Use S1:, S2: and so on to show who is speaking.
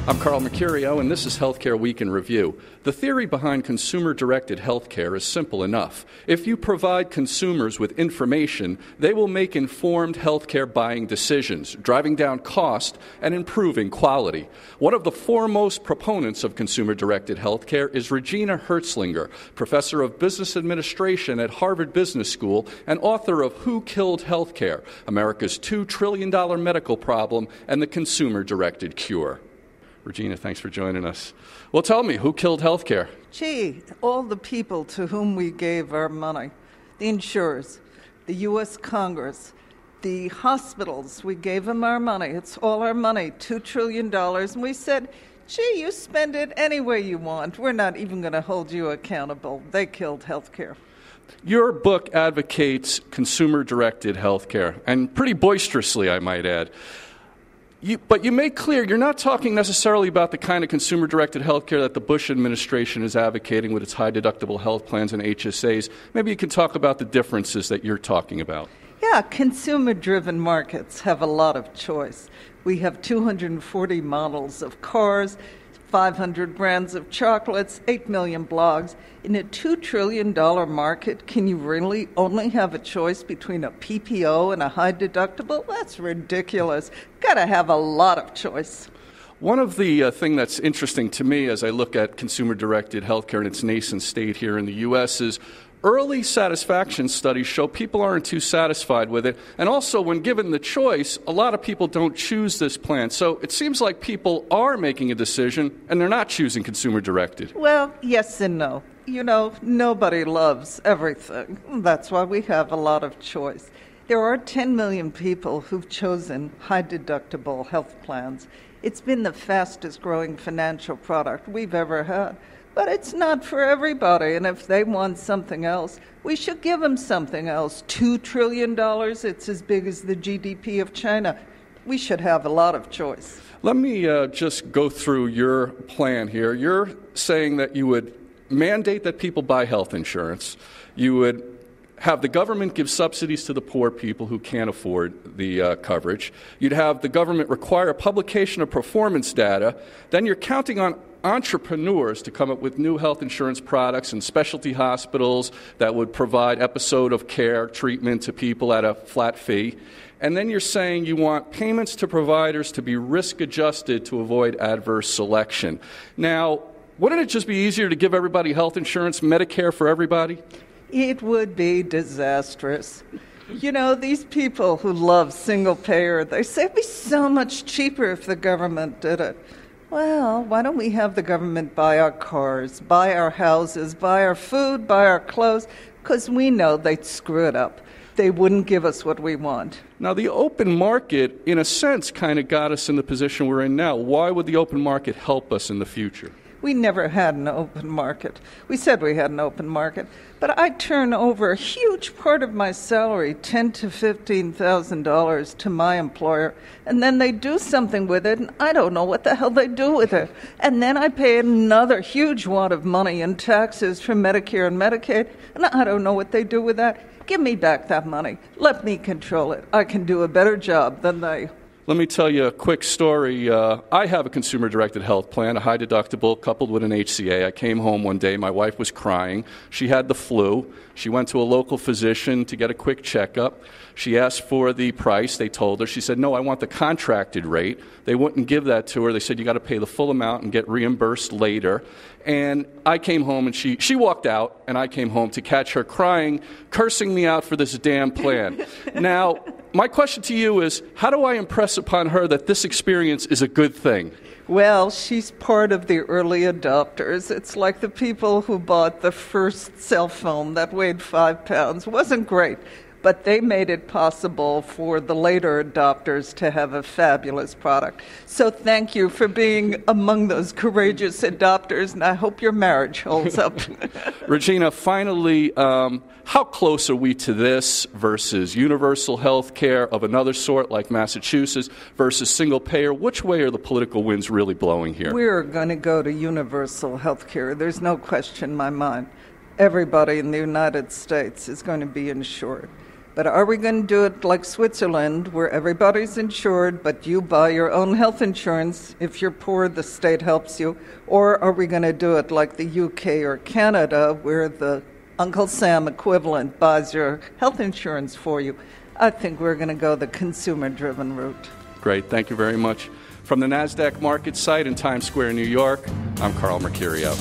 S1: I'm Carl Mercurio, and this is Healthcare Week in Review. The theory behind consumer-directed healthcare is simple enough. If you provide consumers with information, they will make informed healthcare buying decisions, driving down cost and improving quality. One of the foremost proponents of consumer-directed healthcare is Regina Herzlinger, professor of business administration at Harvard Business School and author of Who Killed Healthcare? America's $2 trillion medical problem and the consumer-directed cure. Regina, thanks for joining us. Well, tell me, who killed healthcare?
S2: Gee, all the people to whom we gave our money. The insurers, the U.S. Congress, the hospitals, we gave them our money. It's all our money, $2 trillion. And we said, gee, you spend it any way you want. We're not even going to hold you accountable. They killed healthcare.
S1: Your book advocates consumer-directed healthcare, and pretty boisterously, I might add. But you make clear you're not talking necessarily about the kind of consumer-directed healthcare that the Bush administration is advocating with its high-deductible health plans and HSAs. Maybe you can talk about the differences that you're talking about.
S2: Yeah, consumer-driven markets have a lot of choice. We have 240 models of cars, 500 brands of chocolates, 8 million blogs. In a $2 trillion market, can you really only have a choice between a PPO and a high deductible? That's ridiculous. Got to have a lot of choice.
S1: One of the thing that's interesting to me as I look at consumer-directed healthcare in its nascent state here in the U.S. is early satisfaction studies show people aren't too satisfied with it. And also, when given the choice, a lot of people don't choose this plan. So it seems like people are making a decision, and they're not choosing consumer-directed.
S2: Well, yes and no. You know, nobody loves everything. That's why we have a lot of choice. There are 10 million people who've chosen high-deductible health plans. It's been the fastest-growing financial product we've ever had. But it's not for everybody, and if they want something else, we should give them something else. $2 trillion, it's as big as the GDP of China. We should have a lot of choice.
S1: Let me just go through your plan here. You're saying that you would mandate that people buy health insurance. You would have the government give subsidies to the poor people who can't afford the coverage. You'd have the government require publication of performance data. Then you're counting on entrepreneurs to come up with new health insurance products and specialty hospitals that would provide episode of care treatment to people at a flat fee. And then you're saying you want payments to providers to be risk adjusted to avoid adverse selection. Now, wouldn't it just be easier to give everybody health insurance, Medicare for everybody?
S2: It would be disastrous. You know, these people who love single payer, they say it'd be so much cheaper if the government did it. Well, why don't we have the government buy our cars, buy our houses, buy our food, buy our clothes? Because we know they'd screw it up. They wouldn't give us what we want.
S1: Now, the open market, in a sense, kind of got us in the position we're in now. Why would the open market help us in the future?
S2: We never had an open market. We said we had an open market, but I turn over a huge part of my salary, $10,000 to $15,000, to my employer, and then they do something with it, and I don't know what the hell they do with it. And then I pay another huge wad of money in taxes for Medicare and Medicaid, and I don't know what they do with that. Give me back that money. Let me control it. I can do a better job than they.
S1: Let me tell you a quick story. I have a consumer-directed health plan, a high deductible coupled with an HCA. I came home one day. My wife was crying. She had the flu. She went to a local physician to get a quick checkup. She asked for the price. They told her. She said, no, I want the contracted rate. They wouldn't give that to her. They said, you got to pay the full amount and get reimbursed later. And I came home, and she walked out, and I came home to catch her crying, cursing me out for this damn plan. Now, my question to you is, how do I impress upon her that this experience is a good thing?
S2: Well, she's part of the early adopters. It's like the people who bought the first cell phone that weighed 5 pounds. It wasn't great, but they made it possible for the later adopters to have a fabulous product. So thank you for being among those courageous adopters, and I hope your marriage holds up.
S1: Regina, finally, how close are we to this versus universal health care of another sort like Massachusetts versus single payer? Which way are the political winds really blowing here?
S2: We're going to go to universal health care. There's no question in my mind. Everybody in the United States is going to be insured. But are we going to do it like Switzerland, where everybody's insured, but you buy your own health insurance? If you're poor, the state helps you. Or are we going to do it like the UK or Canada, where the Uncle Sam equivalent buys your health insurance for you? I think we're going to go the consumer-driven route.
S1: Great. Thank you very much. From the NASDAQ market site in Times Square, New York, I'm Carl Mercurio.